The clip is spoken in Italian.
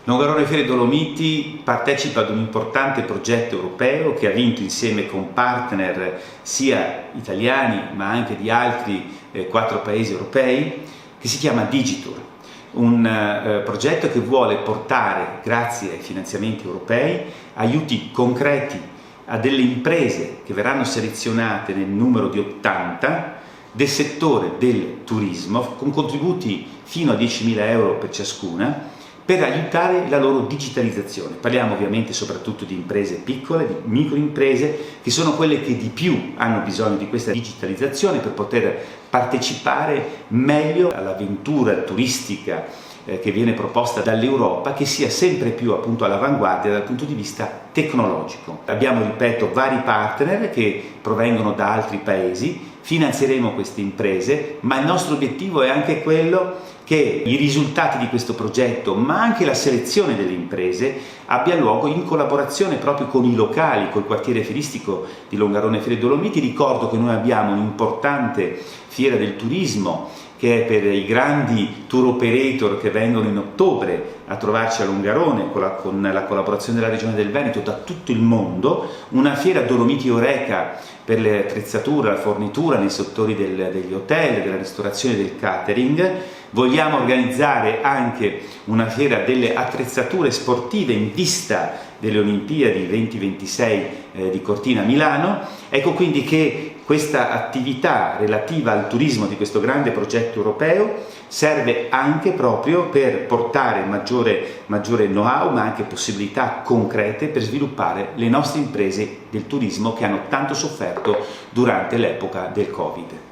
Longarone Fiere Dolomiti partecipa ad un importante progetto europeo che ha vinto insieme con partner sia italiani ma anche di altri 4 paesi europei, che si chiama Digitur, un progetto che vuole portare, grazie ai finanziamenti europei, aiuti concreti a delle imprese che verranno selezionate nel numero di 80 del settore del turismo, con contributi fino a 10.000 euro per ciascuna, per aiutare la loro digitalizzazione. Parliamo ovviamente soprattutto di imprese piccole, di microimprese, che sono quelle che di più hanno bisogno di questa digitalizzazione per poter partecipare meglio all'avventura turistica che viene proposta dall'Europa, che sia sempre più appunto all'avanguardia dal punto di vista tecnologico. Abbiamo, ripeto, vari partner che provengono da altri paesi, finanzieremo queste imprese, ma il nostro obiettivo è anche quello che i risultati di questo progetto, ma anche la selezione delle imprese, abbia luogo in collaborazione proprio con i locali, col quartiere fieristico di Longarone Fiere Dolomiti. Ricordo che noi abbiamo un'importante fiera del turismo che è per i grandi tour operator che vengono in ottobre a trovarci a Longarone con la collaborazione della Regione del Veneto da tutto il mondo, una fiera Dolomiti Oreca per le attrezzature, la fornitura nei settori degli hotel, della ristorazione e del catering. Vogliamo organizzare anche una fiera delle attrezzature sportive in vista delle Olimpiadi 2026 di Cortina a Milano. Ecco quindi che questa attività relativa al turismo di questo grande progetto europeo serve anche proprio per portare maggiore know-how, ma anche possibilità concrete per sviluppare le nostre imprese del turismo che hanno tanto sofferto durante l'epoca del Covid.